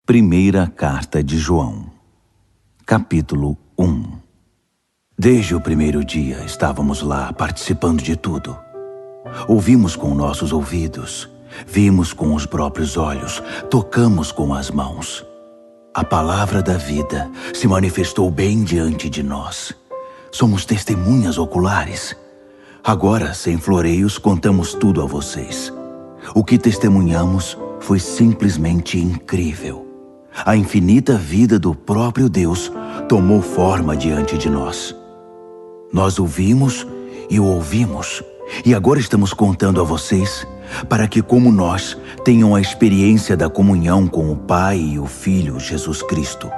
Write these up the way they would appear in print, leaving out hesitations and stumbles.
Primeira Carta de João, capítulo 1. Desde o primeiro dia estávamos lá participando de tudo. Ouvimos com nossos ouvidos, vimos com os próprios olhos, tocamos com as mãos. A palavra da vida se manifestou bem diante de nós. Somos testemunhas oculares. Agora, sem floreios, contamos tudo a vocês. O que testemunhamos foi simplesmente incrível. A infinita vida do próprio Deus tomou forma diante de nós. Nós o vimos e o ouvimos, e agora estamos contando a vocês, para que, como nós, tenham a experiência da comunhão com o Pai e o Filho Jesus Cristo.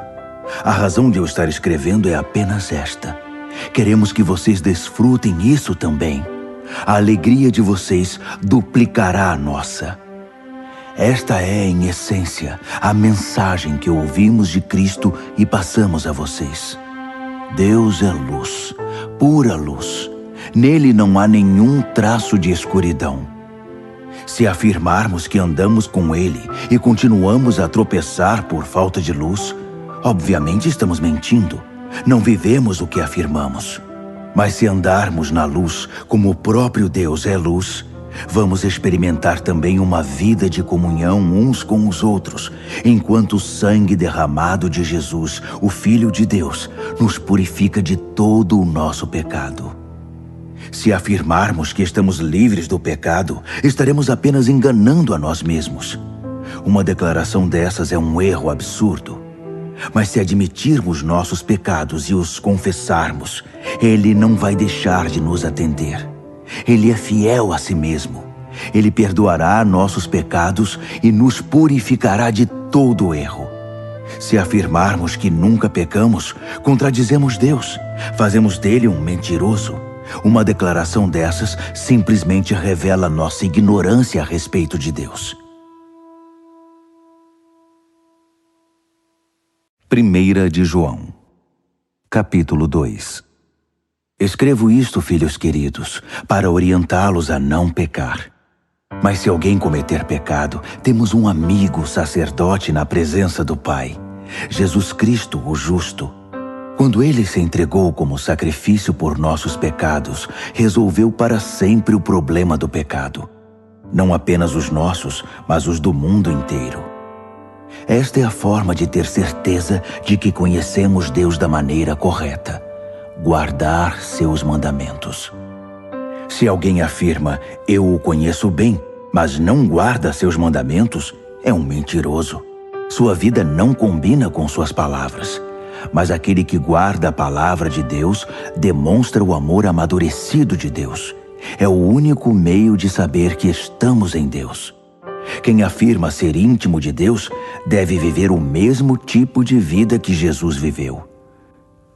A razão de eu estar escrevendo é apenas esta. Queremos que vocês desfrutem isso também. A alegria de vocês duplicará a nossa. Esta é, em essência, a mensagem que ouvimos de Cristo e passamos a vocês. Deus é luz, pura luz. Nele não há nenhum traço de escuridão. Se afirmarmos que andamos com Ele e continuamos a tropeçar por falta de luz, obviamente estamos mentindo. Não vivemos o que afirmamos. Mas se andarmos na luz, como o próprio Deus é luz, vamos experimentar também uma vida de comunhão uns com os outros, enquanto o sangue derramado de Jesus, o Filho de Deus, nos purifica de todo o nosso pecado. Se afirmarmos que estamos livres do pecado, estaremos apenas enganando a nós mesmos. Uma declaração dessas é um erro absurdo. Mas se admitirmos nossos pecados e os confessarmos, Ele não vai deixar de nos atender. Ele é fiel a si mesmo. Ele perdoará nossos pecados e nos purificará de todo erro. Se afirmarmos que nunca pecamos, contradizemos Deus. Fazemos dele um mentiroso. Uma declaração dessas simplesmente revela nossa ignorância a respeito de Deus. Primeira de João, capítulo 2. Escrevo isto, filhos queridos, para orientá-los a não pecar. Mas se alguém cometer pecado, temos um amigo sacerdote na presença do Pai, Jesus Cristo, o justo. Quando Ele se entregou como sacrifício por nossos pecados, resolveu para sempre o problema do pecado. Não apenas os nossos, mas os do mundo inteiro. Esta é a forma de ter certeza de que conhecemos Deus da maneira correta: guardar seus mandamentos. Se alguém afirma, eu o conheço bem, mas não guarda seus mandamentos, é um mentiroso. Sua vida não combina com suas palavras. Mas aquele que guarda a palavra de Deus demonstra o amor amadurecido de Deus. É o único meio de saber que estamos em Deus. Quem afirma ser íntimo de Deus deve viver o mesmo tipo de vida que Jesus viveu.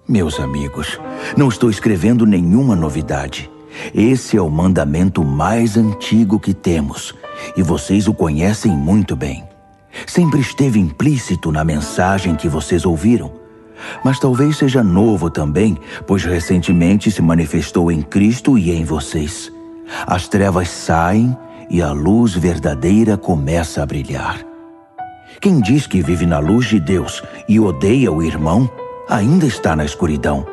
Meus amigos, não estou escrevendo nenhuma novidade. Esse é o mandamento mais antigo que temos, e vocês o conhecem muito bem. Sempre esteve implícito na mensagem que vocês ouviram, mas talvez seja novo também, pois recentemente se manifestou em Cristo e em vocês. As trevas saem e a luz verdadeira começa a brilhar. Quem diz que vive na luz de Deus e odeia o irmão, ainda está na escuridão.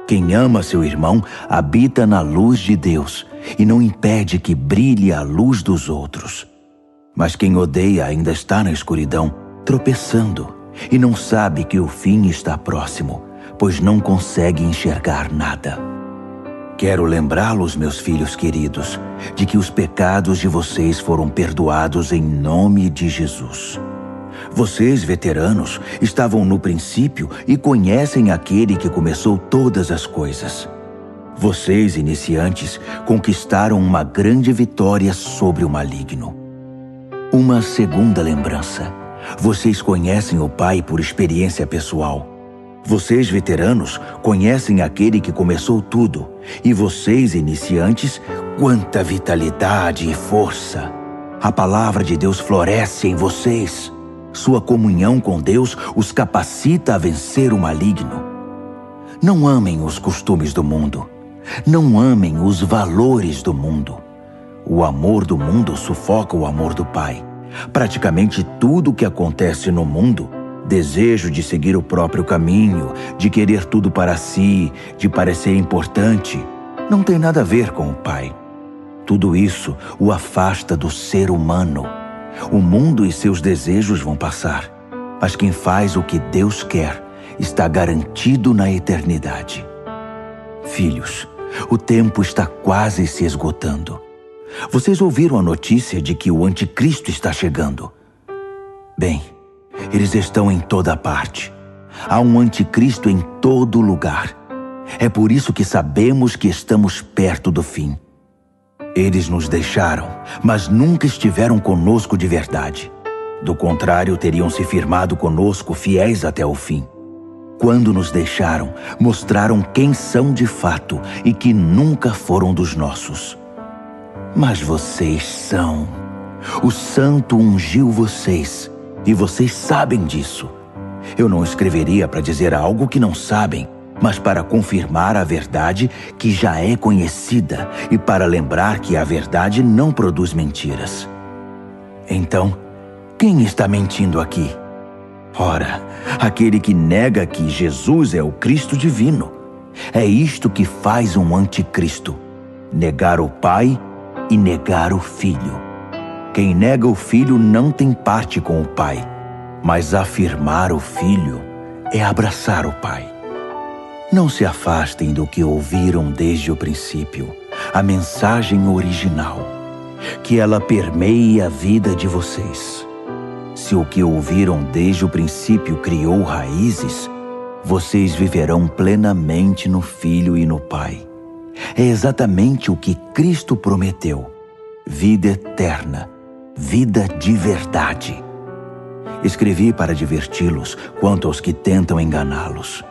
Quem ama seu irmão habita na luz de Deus e não impede que brilhe a luz dos outros. Mas quem odeia ainda está na escuridão, tropeçando, e não sabe que o fim está próximo, pois não consegue enxergar nada. Quero lembrá-los, meus filhos queridos, de que os pecados de vocês foram perdoados em nome de Jesus. Vocês, veteranos, estavam no princípio e conhecem aquele que começou todas as coisas. Vocês, iniciantes, conquistaram uma grande vitória sobre o maligno. Uma segunda lembrança. Vocês conhecem o Pai por experiência pessoal. Vocês, veteranos, conhecem aquele que começou tudo. E vocês, iniciantes, quanta vitalidade e força! A palavra de Deus floresce em vocês. Sua comunhão com Deus os capacita a vencer o maligno. Não amem os costumes do mundo. Não amem os valores do mundo. O amor do mundo sufoca o amor do Pai. Praticamente tudo o que acontece no mundo Desejo de seguir o próprio caminho, de querer tudo para si, de parecer importante, não tem nada a ver com o Pai. Tudo isso o afasta do ser humano. O mundo e seus desejos vão passar, mas quem faz o que Deus quer está garantido na eternidade. Filhos, o tempo está quase se esgotando. Vocês ouviram a notícia de que o anticristo está chegando? Bem, eles estão em toda parte. Há um anticristo em todo lugar. É por isso que sabemos que estamos perto do fim. Eles nos deixaram, mas nunca estiveram conosco de verdade. Do contrário, teriam se firmado conosco fiéis até o fim. Quando nos deixaram, mostraram quem são de fato e que nunca foram dos nossos. Mas vocês são. O Santo ungiu vocês, e vocês sabem disso. Eu não escreveria para dizer algo que não sabem, mas para confirmar a verdade que já é conhecida e para lembrar que a verdade não produz mentiras. Então, quem está mentindo aqui? Ora, aquele que nega que Jesus é o Cristo divino. É isto que faz um anticristo: negar o Pai e negar o Filho. Quem nega o Filho não tem parte com o Pai, mas afirmar o Filho é abraçar o Pai. Não se afastem do que ouviram desde o princípio, a mensagem original, que ela permeie a vida de vocês. Se o que ouviram desde o princípio criou raízes, vocês viverão plenamente no Filho e no Pai. É exatamente o que Cristo prometeu: vida eterna, vida de verdade. Escrevi para diverti-los quanto aos que tentam enganá-los.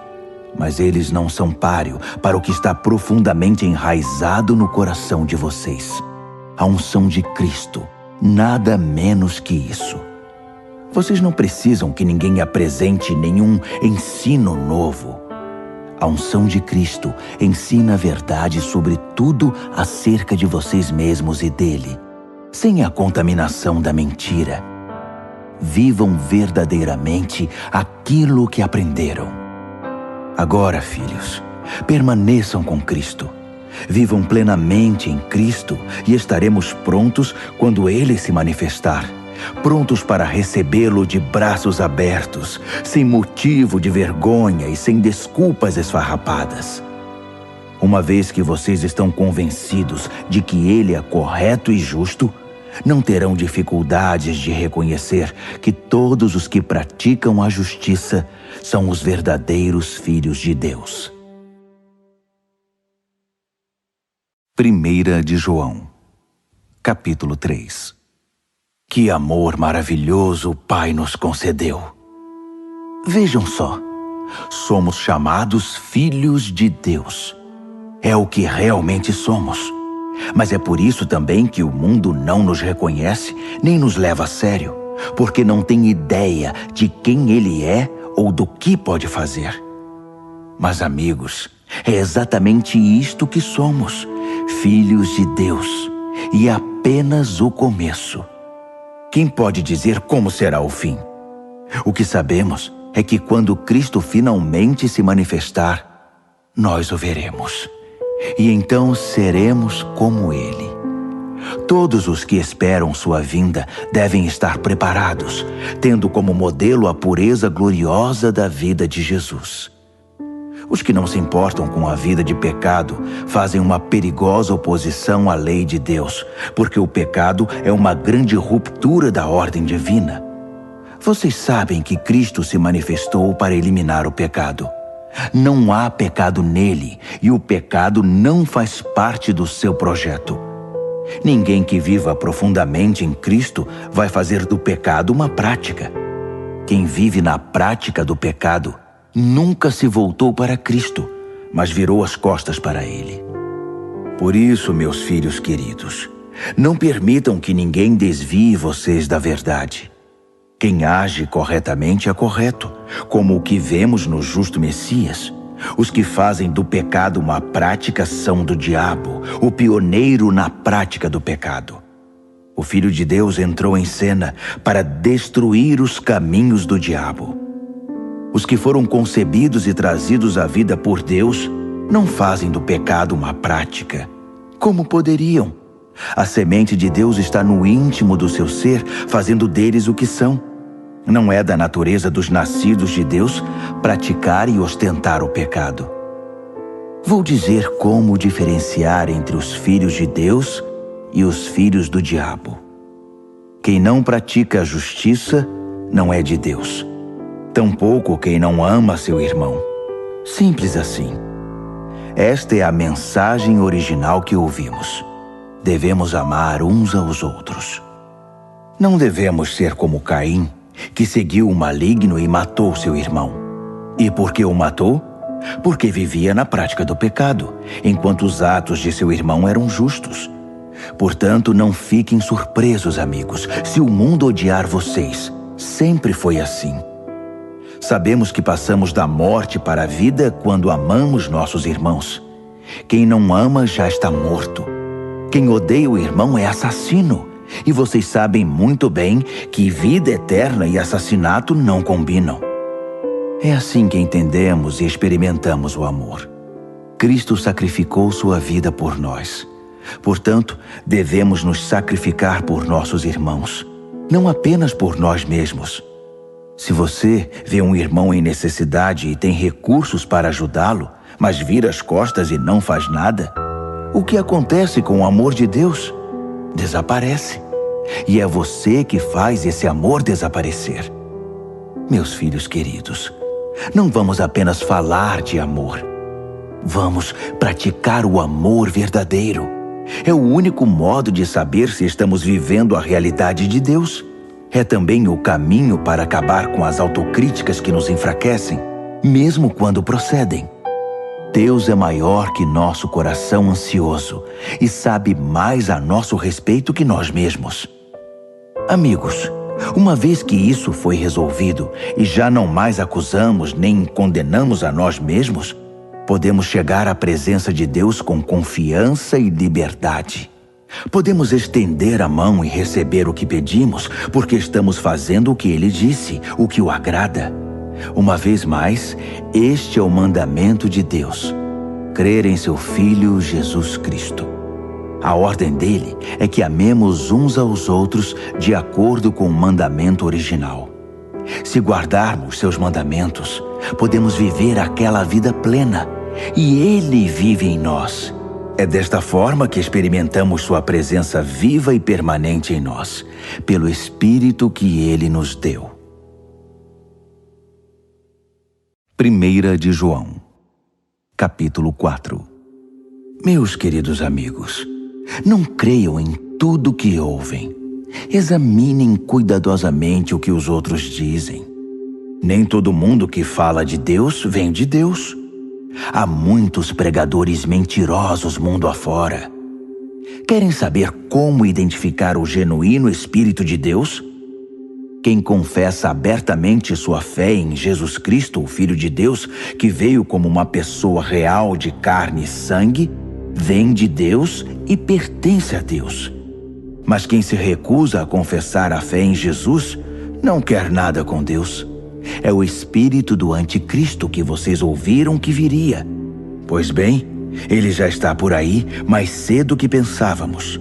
Mas eles não são páreo para o que está profundamente enraizado no coração de vocês: a unção de Cristo, nada menos que isso. Vocês não precisam que ninguém apresente nenhum ensino novo. A unção de Cristo ensina a verdade sobre tudo acerca de vocês mesmos e dele, sem a contaminação da mentira. Vivam verdadeiramente aquilo que aprenderam. Agora, filhos, permaneçam com Cristo. Vivam plenamente em Cristo e estaremos prontos quando Ele se manifestar. Prontos para recebê-lo de braços abertos, sem motivo de vergonha e sem desculpas esfarrapadas. Uma vez que vocês estão convencidos de que Ele é correto e justo, não terão dificuldades de reconhecer que todos os que praticam a justiça são os verdadeiros filhos de Deus. 1 de João, capítulo 3. Que amor maravilhoso o Pai nos concedeu! Vejam só, somos chamados filhos de Deus. É o que realmente somos. Mas é por isso também que o mundo não nos reconhece nem nos leva a sério, porque não tem ideia de quem Ele é ou do que pode fazer. Mas, amigos, é exatamente isto que somos, filhos de Deus, e é apenas o começo. Quem pode dizer como será o fim? O que sabemos é que quando Cristo finalmente se manifestar, nós o veremos. E então seremos como Ele. Todos os que esperam sua vinda devem estar preparados, tendo como modelo a pureza gloriosa da vida de Jesus. Os que não se importam com a vida de pecado fazem uma perigosa oposição à lei de Deus, porque o pecado é uma grande ruptura da ordem divina. Vocês sabem que Cristo se manifestou para eliminar o pecado. Não há pecado nele, e o pecado não faz parte do seu projeto. Ninguém que viva profundamente em Cristo vai fazer do pecado uma prática. Quem vive na prática do pecado nunca se voltou para Cristo, mas virou as costas para Ele. Por isso, meus filhos queridos, não permitam que ninguém desvie vocês da verdade. Quem age corretamente é correto, como o que vemos no justo Messias. Os que fazem do pecado uma prática são do diabo, o pioneiro na prática do pecado. O Filho de Deus entrou em cena para destruir os caminhos do diabo. Os que foram concebidos e trazidos à vida por Deus não fazem do pecado uma prática. Como poderiam? A semente de Deus está no íntimo do seu ser, fazendo deles o que são. Não é da natureza dos nascidos de Deus praticar e ostentar o pecado. Vou dizer como diferenciar entre os filhos de Deus e os filhos do diabo. Quem não pratica a justiça não é de Deus. Tampouco quem não ama seu irmão. Simples assim. Esta é a mensagem original que ouvimos. Devemos amar uns aos outros. Não devemos ser como Caim, que seguiu o maligno e matou seu irmão. E por que o matou? Porque vivia na prática do pecado, enquanto os atos de seu irmão eram justos. Portanto, não fiquem surpresos, amigos, se o mundo odiar vocês. Sempre foi assim. Sabemos que passamos da morte para a vida quando amamos nossos irmãos. Quem não ama já está morto. Quem odeia o irmão é assassino. E vocês sabem muito bem que vida eterna e assassinato não combinam. É assim que entendemos e experimentamos o amor. Cristo sacrificou sua vida por nós. Portanto, devemos nos sacrificar por nossos irmãos, não apenas por nós mesmos. Se você vê um irmão em necessidade e tem recursos para ajudá-lo, mas vira as costas e não faz nada, o que acontece com o amor de Deus? Desaparece. E é você que faz esse amor desaparecer. Meus filhos queridos, não vamos apenas falar de amor. Vamos praticar o amor verdadeiro. É o único modo de saber se estamos vivendo a realidade de Deus. É também o caminho para acabar com as autocríticas que nos enfraquecem, mesmo quando procedem. Deus é maior que nosso coração ansioso e sabe mais a nosso respeito que nós mesmos. Amigos, uma vez que isso foi resolvido e já não mais acusamos nem condenamos a nós mesmos, podemos chegar à presença de Deus com confiança e liberdade. Podemos estender a mão e receber o que pedimos, porque estamos fazendo o que Ele disse, o que o agrada. Uma vez mais, este é o mandamento de Deus: crer em seu Filho Jesus Cristo. A ordem dele é que amemos uns aos outros de acordo com o mandamento original. Se guardarmos seus mandamentos, podemos viver aquela vida plena, e Ele vive em nós. É desta forma que experimentamos sua presença viva e permanente em nós, pelo Espírito que Ele nos deu. 1 de João, capítulo 4. Meus queridos amigos, não creiam em tudo que ouvem. Examinem cuidadosamente o que os outros dizem. Nem todo mundo que fala de Deus vem de Deus. Há muitos pregadores mentirosos mundo afora. Querem saber como identificar o genuíno Espírito de Deus? Quem confessa abertamente sua fé em Jesus Cristo, o Filho de Deus, que veio como uma pessoa real de carne e sangue, vem de Deus e pertence a Deus. Mas quem se recusa a confessar a fé em Jesus, não quer nada com Deus. É o espírito do anticristo que vocês ouviram que viria. Pois bem, ele já está por aí mais cedo que pensávamos.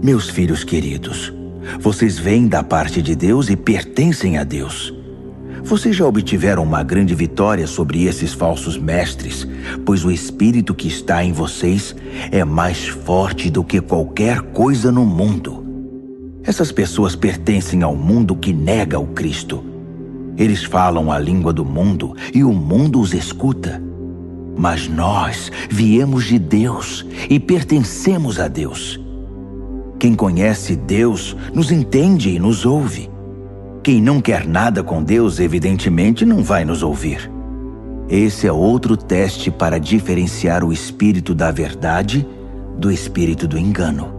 Meus filhos queridos, vocês vêm da parte de Deus e pertencem a Deus. Vocês já obtiveram uma grande vitória sobre esses falsos mestres, pois o espírito que está em vocês é mais forte do que qualquer coisa no mundo. Essas pessoas pertencem ao mundo que nega o Cristo. Eles falam a língua do mundo e o mundo os escuta. Mas nós viemos de Deus e pertencemos a Deus. Quem conhece Deus nos entende e nos ouve. Quem não quer nada com Deus, evidentemente, não vai nos ouvir. Esse é outro teste para diferenciar o espírito da verdade do espírito do engano.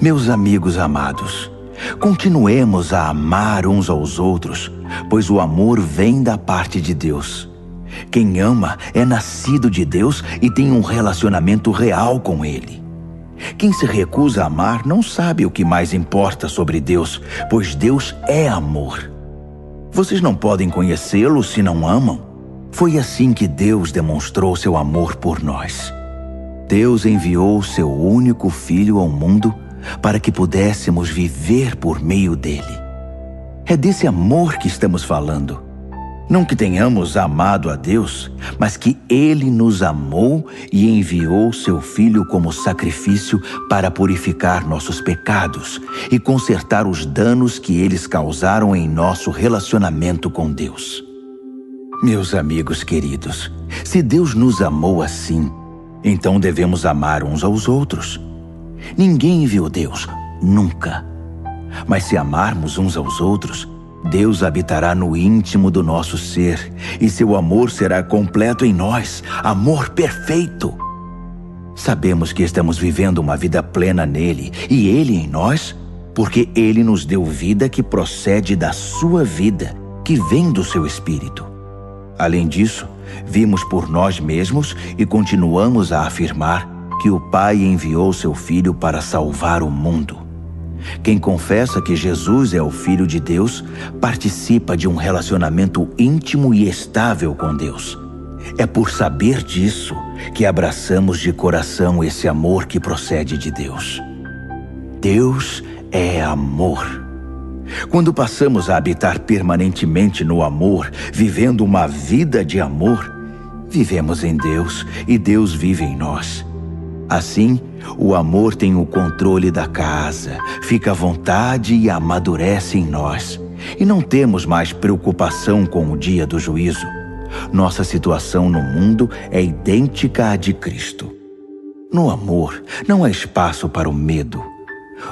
Meus amigos amados, continuemos a amar uns aos outros, pois o amor vem da parte de Deus. Quem ama é nascido de Deus e tem um relacionamento real com Ele. Quem se recusa a amar não sabe o que mais importa sobre Deus, pois Deus é amor. Vocês não podem conhecê-lo se não amam. Foi assim que Deus demonstrou seu amor por nós. Deus enviou seu único Filho ao mundo para que pudéssemos viver por meio dele. É desse amor que estamos falando. Não que tenhamos amado a Deus, mas que Ele nos amou e enviou seu Filho como sacrifício para purificar nossos pecados e consertar os danos que eles causaram em nosso relacionamento com Deus. Meus amigos queridos, se Deus nos amou assim, então devemos amar uns aos outros. Ninguém viu Deus, nunca. Mas se amarmos uns aos outros, Deus habitará no íntimo do nosso ser e seu amor será completo em nós, amor perfeito. Sabemos que estamos vivendo uma vida plena nele e ele em nós, porque ele nos deu vida que procede da sua vida, que vem do seu Espírito. Além disso, vimos por nós mesmos e continuamos a afirmar que o Pai enviou seu Filho para salvar o mundo. Quem confessa que Jesus é o Filho de Deus, participa de um relacionamento íntimo e estável com Deus. É por saber disso que abraçamos de coração esse amor que procede de Deus. Deus é amor. Quando passamos a habitar permanentemente no amor, vivendo uma vida de amor, vivemos em Deus e Deus vive em nós. Assim, o amor tem o controle da casa, fica à vontade e amadurece em nós. E não temos mais preocupação com o dia do juízo. Nossa situação no mundo é idêntica à de Cristo. No amor, não há espaço para o medo.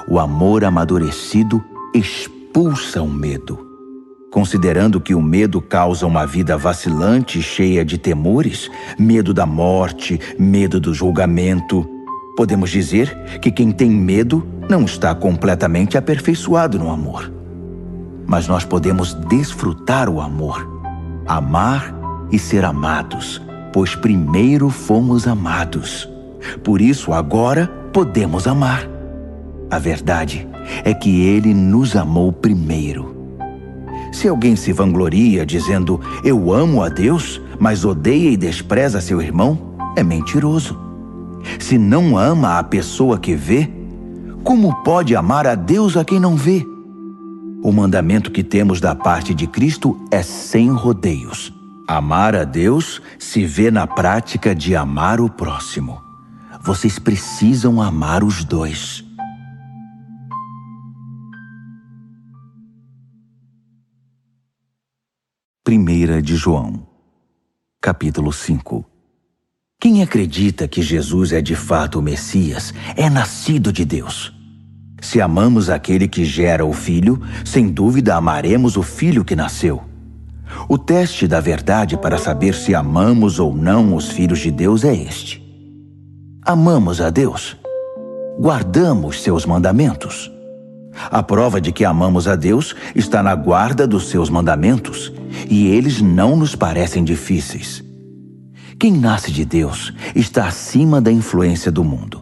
O amor amadurecido expulsa o medo. Considerando que o medo causa uma vida vacilante e cheia de temores, medo da morte, medo do julgamento, podemos dizer que quem tem medo não está completamente aperfeiçoado no amor. Mas nós podemos desfrutar o amor, amar e ser amados, pois primeiro fomos amados. Por isso agora podemos amar. A verdade é que Ele nos amou primeiro. Se alguém se vangloria dizendo, eu amo a Deus, mas odeia e despreza seu irmão, é mentiroso. Se não ama a pessoa que vê, como pode amar a Deus a quem não vê? O mandamento que temos da parte de Cristo é sem rodeios. Amar a Deus se vê na prática de amar o próximo. Vocês precisam amar os dois. 1 de João, capítulo 5. Quem acredita que Jesus é de fato o Messias é nascido de Deus. Se amamos aquele que gera o Filho, sem dúvida amaremos o Filho que nasceu. O teste da verdade para saber se amamos ou não os filhos de Deus é este: amamos a Deus? Guardamos seus mandamentos? A prova de que amamos a Deus está na guarda dos seus mandamentos, e eles não nos parecem difíceis. Quem nasce de Deus está acima da influência do mundo.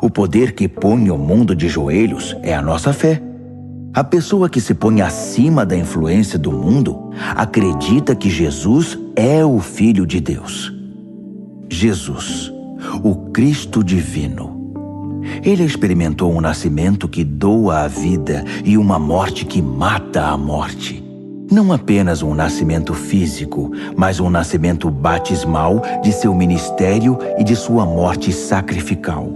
O poder que põe o mundo de joelhos é a nossa fé. A pessoa que se põe acima da influência do mundo acredita que Jesus é o Filho de Deus. Jesus, o Cristo divino. Ele experimentou um nascimento que doa a vida e uma morte que mata a morte. Não apenas um nascimento físico, mas um nascimento batismal de seu ministério e de sua morte sacrificial.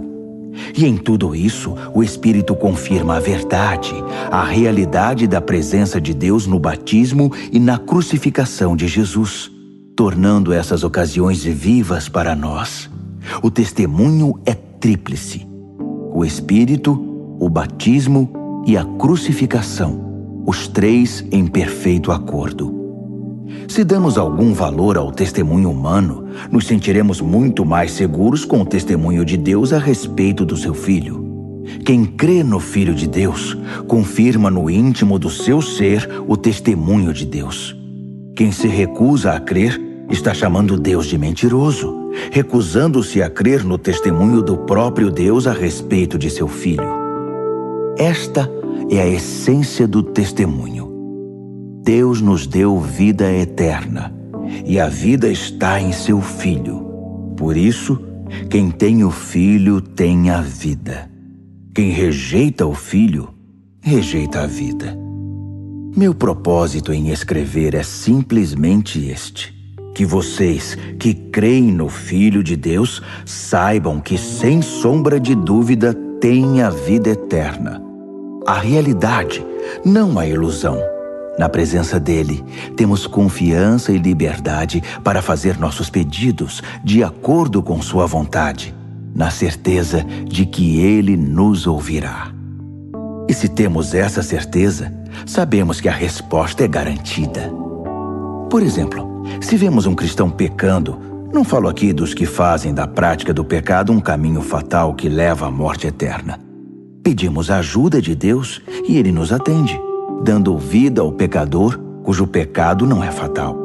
E em tudo isso, o Espírito confirma a verdade, a realidade da presença de Deus no batismo e na crucificação de Jesus, tornando essas ocasiões vivas para nós. O testemunho é tríplice: o Espírito, o batismo e a crucificação, os três em perfeito acordo. Se damos algum valor ao testemunho humano, nos sentiremos muito mais seguros com o testemunho de Deus a respeito do seu Filho. Quem crê no Filho de Deus, confirma no íntimo do seu ser o testemunho de Deus. Quem se recusa a crer, está chamando Deus de mentiroso, recusando-se a crer no testemunho do próprio Deus a respeito de seu Filho. Esta é a essência do testemunho. Deus nos deu vida eterna, e a vida está em seu Filho. Por isso, quem tem o Filho tem a vida. Quem rejeita o Filho, rejeita a vida. Meu propósito em escrever é simplesmente este: que vocês que creem no Filho de Deus saibam que, sem sombra de dúvida, têm a vida eterna. A realidade, não a ilusão. Na presença dele, temos confiança e liberdade para fazer nossos pedidos de acordo com sua vontade, na certeza de que ele nos ouvirá. E se temos essa certeza, sabemos que a resposta é garantida. Por exemplo, se vemos um cristão pecando, não falo aqui dos que fazem da prática do pecado um caminho fatal que leva à morte eterna. Pedimos a ajuda de Deus e ele nos atende, dando vida ao pecador cujo pecado não é fatal.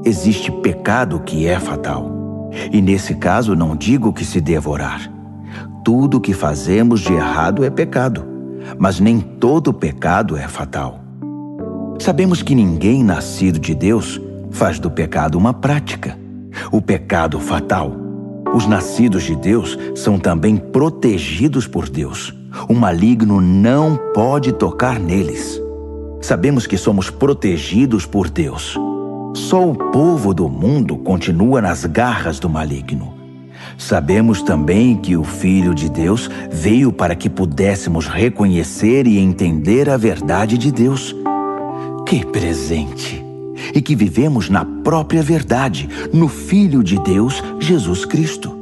Existe pecado que é fatal. E nesse caso não digo que se deva orar. Tudo que fazemos de errado é pecado, mas nem todo pecado é fatal. Sabemos que ninguém nascido de Deus faz do pecado uma prática. O pecado fatal. Os nascidos de Deus são também protegidos por Deus. O maligno não pode tocar neles. Sabemos que somos protegidos por Deus. Só o povo do mundo continua nas garras do maligno. Sabemos também que o Filho de Deus veio para que pudéssemos reconhecer e entender a verdade de Deus. Que presente! E que vivemos na própria verdade, no Filho de Deus, Jesus Cristo.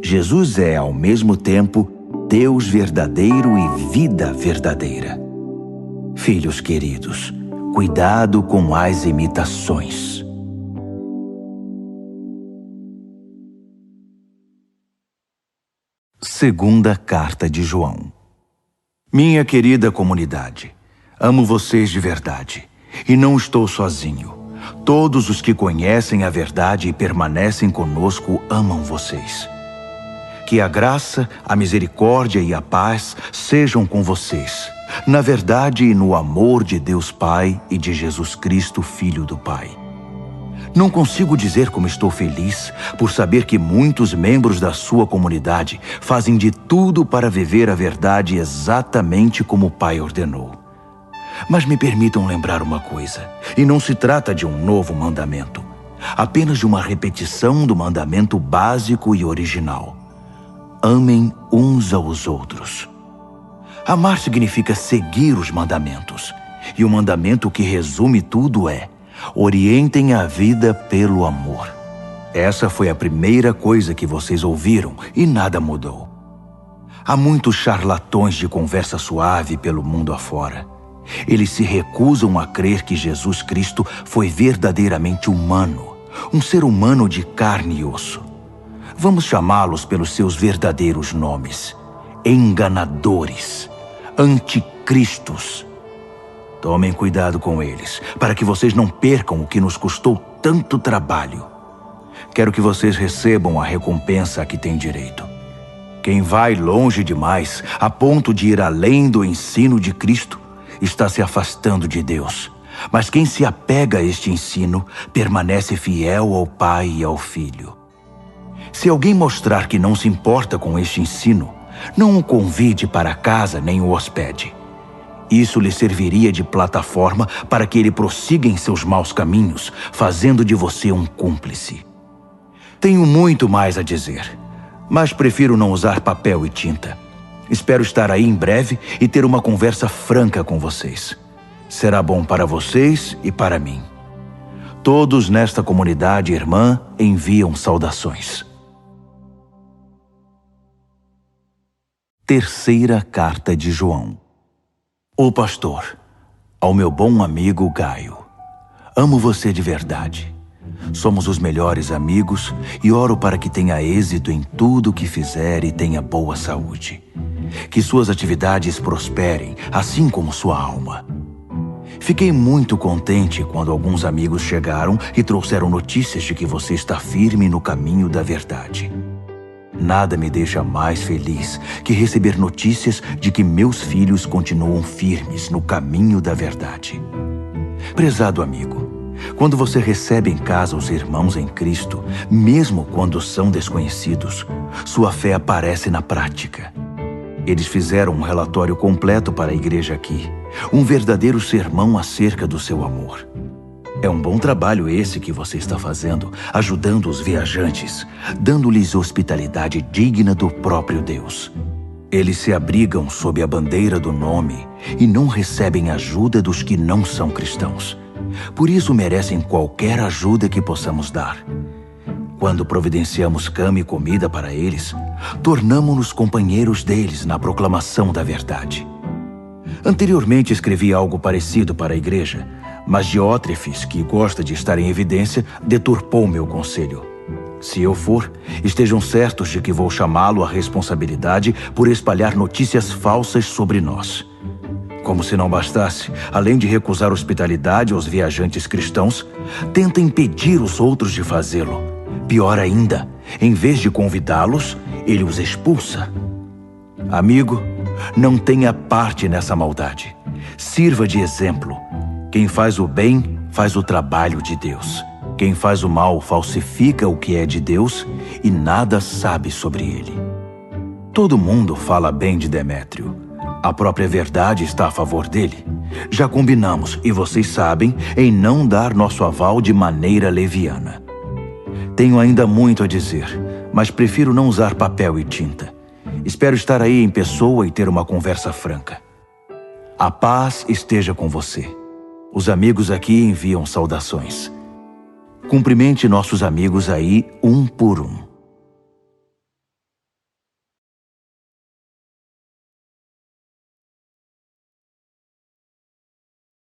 Jesus é, ao mesmo tempo, Deus verdadeiro e vida verdadeira. Filhos queridos, cuidado com as imitações. Segunda Carta de João. Minha querida comunidade, amo vocês de verdade, e não estou sozinho. Todos os que conhecem a verdade e permanecem conosco amam vocês. Que a graça, a misericórdia e a paz sejam com vocês, na verdade e no amor de Deus Pai e de Jesus Cristo, Filho do Pai. Não consigo dizer como estou feliz por saber que muitos membros da sua comunidade fazem de tudo para viver a verdade exatamente como o Pai ordenou. Mas me permitam lembrar uma coisa, e não se trata de um novo mandamento, apenas de uma repetição do mandamento básico e original. Amem uns aos outros. Amar significa seguir os mandamentos, e o mandamento que resume tudo é: orientem a vida pelo amor. Essa foi a primeira coisa que vocês ouviram e nada mudou. Há muitos charlatões de conversa suave pelo mundo afora. Eles se recusam a crer que Jesus Cristo foi verdadeiramente humano, um ser humano de carne e osso. Vamos chamá-los pelos seus verdadeiros nomes: enganadores, anticristos. Tomem cuidado com eles, para que vocês não percam o que nos custou tanto trabalho. Quero que vocês recebam a recompensa a que têm direito. Quem vai longe demais, a ponto de ir além do ensino de Cristo, está se afastando de Deus. Mas quem se apega a este ensino, permanece fiel ao Pai e ao Filho. Se alguém mostrar que não se importa com este ensino, não o convide para casa nem o hospede. Isso lhe serviria de plataforma para que ele prossiga em seus maus caminhos, fazendo de você um cúmplice. Tenho muito mais a dizer, mas prefiro não usar papel e tinta. Espero estar aí em breve e ter uma conversa franca com vocês. Será bom para vocês e para mim. Todos nesta comunidade irmã enviam saudações. Terceira Carta de João. O pastor, ao meu bom amigo Gaio. Amo você de verdade. Somos os melhores amigos e oro para que tenha êxito em tudo o que fizer e tenha boa saúde. Que suas atividades prosperem, assim como sua alma. Fiquei muito contente quando alguns amigos chegaram e trouxeram notícias de que você está firme no caminho da verdade. Nada me deixa mais feliz que receber notícias de que meus filhos continuam firmes no caminho da verdade. Prezado amigo, quando você recebe em casa os irmãos em Cristo, mesmo quando são desconhecidos, sua fé aparece na prática. Eles fizeram um relatório completo para a igreja aqui, um verdadeiro sermão acerca do seu amor. É um bom trabalho esse que você está fazendo, ajudando os viajantes, dando-lhes hospitalidade digna do próprio Deus. Eles se abrigam sob a bandeira do nome e não recebem ajuda dos que não são cristãos. Por isso merecem qualquer ajuda que possamos dar. Quando providenciamos cama e comida para eles, tornamo-nos companheiros deles na proclamação da verdade. Anteriormente escrevi algo parecido para a igreja, mas Diótrefes, que gosta de estar em evidência, deturpou meu conselho. Se eu for, estejam certos de que vou chamá-lo à responsabilidade por espalhar notícias falsas sobre nós. Como se não bastasse, além de recusar hospitalidade aos viajantes cristãos, tenta impedir os outros de fazê-lo. Pior ainda, em vez de convidá-los, ele os expulsa. Amigo, não tenha parte nessa maldade. Sirva de exemplo. Quem faz o bem, faz o trabalho de Deus. Quem faz o mal falsifica o que é de Deus e nada sabe sobre ele. Todo mundo fala bem de Demétrio. A própria verdade está a favor dele. Já combinamos, e vocês sabem, em não dar nosso aval de maneira leviana. Tenho ainda muito a dizer, mas prefiro não usar papel e tinta. Espero estar aí em pessoa e ter uma conversa franca. A paz esteja com você. Os amigos aqui enviam saudações. Cumprimente nossos amigos aí um por um.